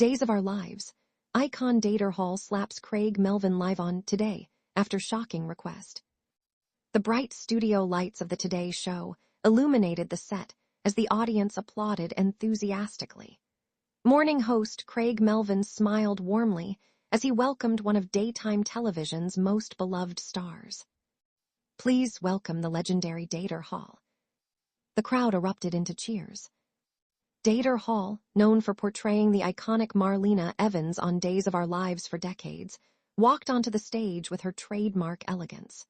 Days of Our Lives. Icon Deidre Hall slaps Craig Melvin live on Today after shocking request. The bright studio lights of the Today show illuminated the set as the audience applauded enthusiastically. Morning host Craig Melvin smiled warmly as he welcomed one of daytime television's most beloved stars. Please welcome the legendary Deidre Hall. The crowd erupted into cheers. Deidre Hall, known for portraying the iconic Marlena Evans on Days of Our Lives for decades, walked onto the stage with her trademark elegance.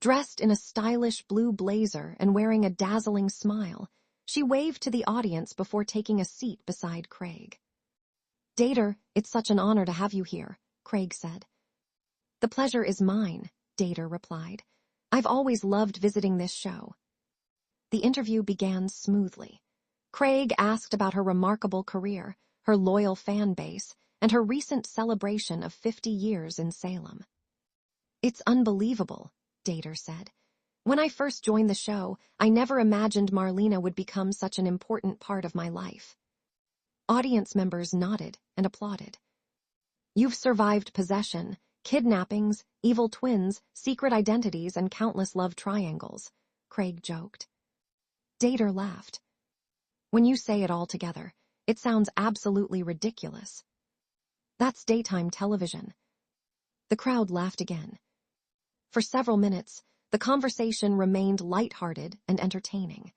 Dressed in a stylish blue blazer and wearing a dazzling smile, she waved to the audience before taking a seat beside Craig. Deidre, it's such an honor to have you here, Craig said. The pleasure is mine, Deidre replied. I've always loved visiting this show. The interview began smoothly. Craig asked about her remarkable career, her loyal fan base, and her recent celebration of 50 years in Salem. It's unbelievable, Deidre said. When I first joined the show, I never imagined Marlena would become such an important part of my life. Audience members nodded and applauded. You've survived possession, kidnappings, evil twins, secret identities, and countless love triangles, Craig joked. Deidre laughed. When you say it all together, it sounds absolutely ridiculous. That's daytime television. The crowd laughed again. For several minutes, the conversation remained lighthearted and entertaining.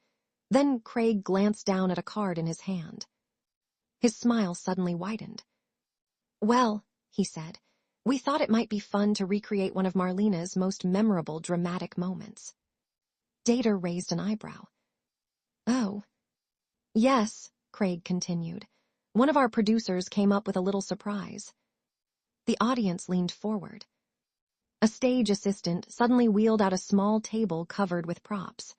Then Craig glanced down at a card in his hand. His smile suddenly widened. Well, he said, we thought it might be fun to recreate one of Marlena's most memorable dramatic moments. Deidre raised an eyebrow. Oh. Yes, Craig continued. One of our producers came up with a little surprise. The audience leaned forward. A stage assistant suddenly wheeled out a small table covered with props.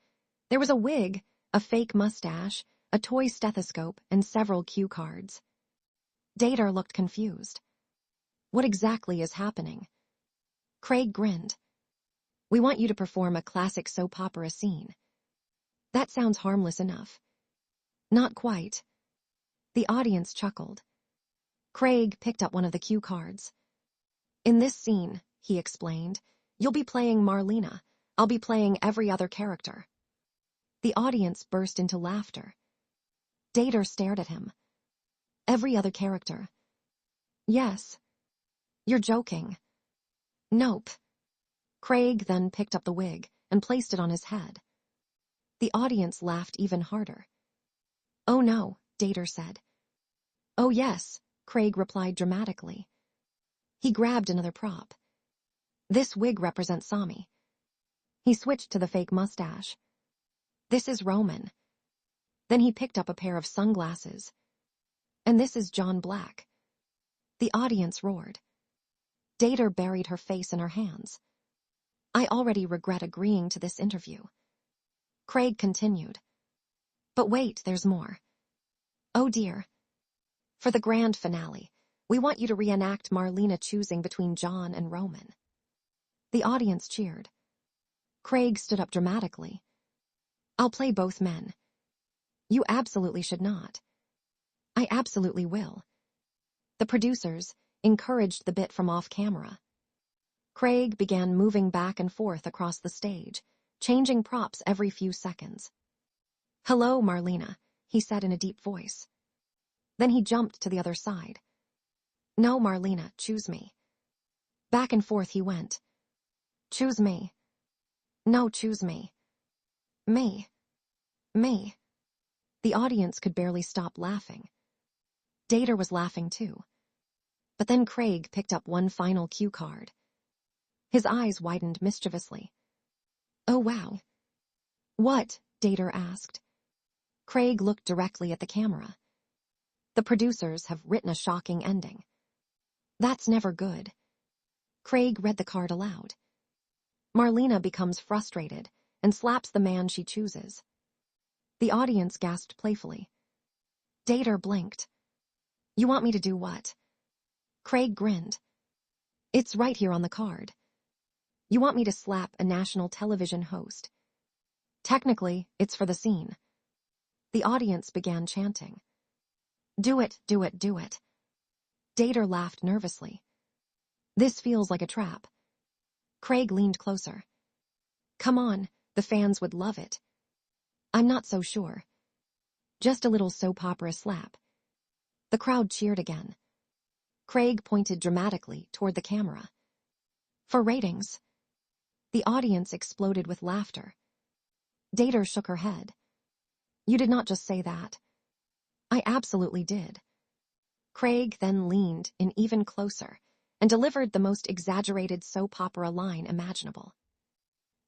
There was a wig, a fake mustache, a toy stethoscope, and several cue cards. Deidre looked confused. What exactly is happening? Craig grinned. We want you to perform a classic soap opera scene. That sounds harmless enough. Not quite. The audience chuckled. Craig picked up one of the cue cards. In this scene, he explained, you'll be playing Marlena. I'll be playing every other character. The audience burst into laughter. Deidre stared at him. Every other character. Yes. You're joking. Nope. Craig then picked up the wig and placed it on his head. The audience laughed even harder. Oh no, Deidre said. Oh yes, Craig replied dramatically. He grabbed another prop. This wig represents Sami. He switched to the fake mustache. This is Roman. Then he picked up a pair of sunglasses. And this is John Black. The audience roared. Deidre buried her face in her hands. I already regret agreeing to this interview. Craig continued. But wait, there's more. Oh dear. For the grand finale, we want you to reenact Marlena choosing between John and Roman. The audience cheered. Craig stood up dramatically. I'll play both men. You absolutely should not. I absolutely will. The producers encouraged the bit from off camera. Craig began moving back and forth across the stage, changing props every few seconds. Hello, Marlena, he said in a deep voice. Then he jumped to the other side. No, Marlena, choose me. Back and forth he went. Choose me. No, choose me. Me. Me. The audience could barely stop laughing. Deidre was laughing too. But then Craig picked up one final cue card. His eyes widened mischievously. Oh wow. What? Deidre asked. Craig looked directly at the camera. The producers have written a shocking ending. That's never good. Craig read the card aloud. Marlena becomes frustrated and slaps the man she chooses. The audience gasped playfully. Deidre blinked. You want me to do what? Craig grinned. It's right here on the card. You want me to slap a national television host. Technically, it's for the scene. The audience began chanting. Do it, do it, do it. Deidre laughed nervously. This feels like a trap. Craig leaned closer. Come on, the fans would love it. I'm not so sure. Just a little soap opera slap. The crowd cheered again. Craig pointed dramatically toward the camera. For ratings. The audience exploded with laughter. Deidre shook her head. You did not just say that. I absolutely did. Craig then leaned in even closer and delivered the most exaggerated soap opera line imaginable.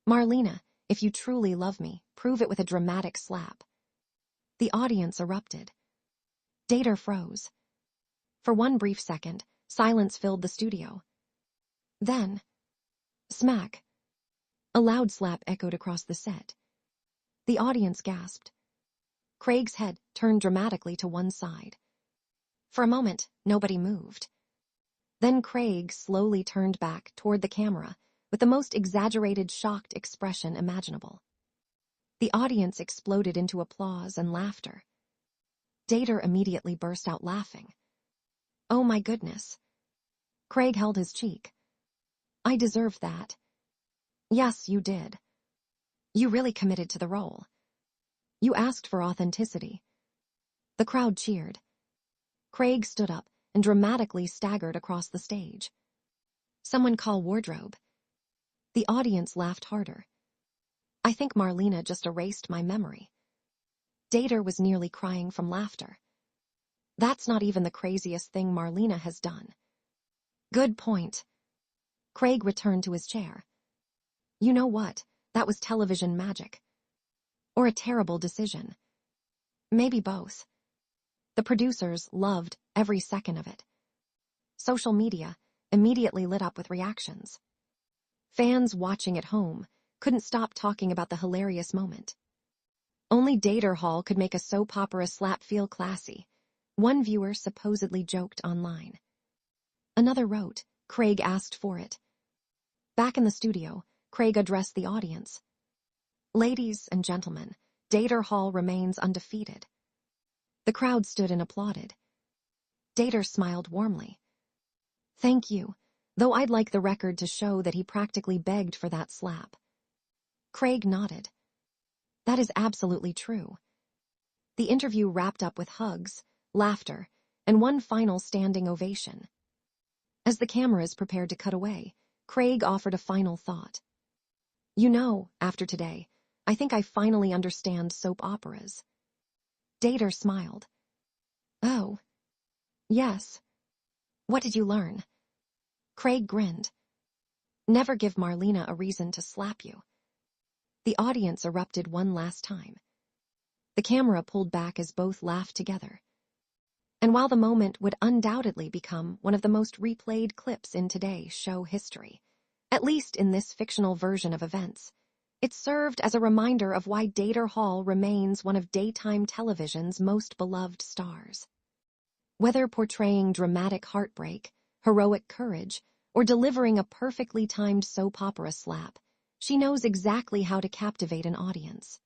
Marlena, if you truly love me, prove it with a dramatic slap. The audience erupted. Deidre froze. For one brief second, silence filled the studio. Then, smack. A loud slap echoed across the set. The audience gasped. Craig's head turned dramatically to one side. For a moment, nobody moved. Then Craig slowly turned back toward the camera with the most exaggerated, shocked expression imaginable. The audience exploded into applause and laughter. Deidre immediately burst out laughing. Oh my goodness. Craig held his cheek. I deserved that. Yes, you did. You really committed to the role. You asked for authenticity. The crowd cheered. Craig stood up and dramatically staggered across the stage. Someone call wardrobe. The audience laughed harder. I think Marlena just erased my memory. Deidre was nearly crying from laughter. That's not even the craziest thing Marlena has done. Good point. Craig returned to his chair. You know what? That was television magic. Or a terrible decision. Maybe both. The producers loved every second of it. Social media immediately lit up with reactions. Fans watching at home couldn't stop talking about the hilarious moment. Only Deidre Hall could make a soap opera slap feel classy. One viewer supposedly joked online. Another wrote, Craig asked for it. Back in the studio, Craig addressed the audience. Ladies and gentlemen, Deidre Hall remains undefeated. The crowd stood and applauded. Deidre smiled warmly. Thank you, though I'd like the record to show that he practically begged for that slap. Craig nodded. That is absolutely true. The interview wrapped up with hugs, laughter, and one final standing ovation. As the cameras prepared to cut away, Craig offered a final thought. You know, after today, I think I finally understand soap operas. Deidre smiled. Oh. Yes. What did you learn? Craig grinned. Never give Marlena a reason to slap you. The audience erupted one last time. The camera pulled back as both laughed together. And while the moment would undoubtedly become one of the most replayed clips in today's show history, at least in this fictional version of events, it served as a reminder of why Deidre Hall remains one of daytime television's most beloved stars. Whether portraying dramatic heartbreak, heroic courage, or delivering a perfectly timed soap opera slap, she knows exactly how to captivate an audience.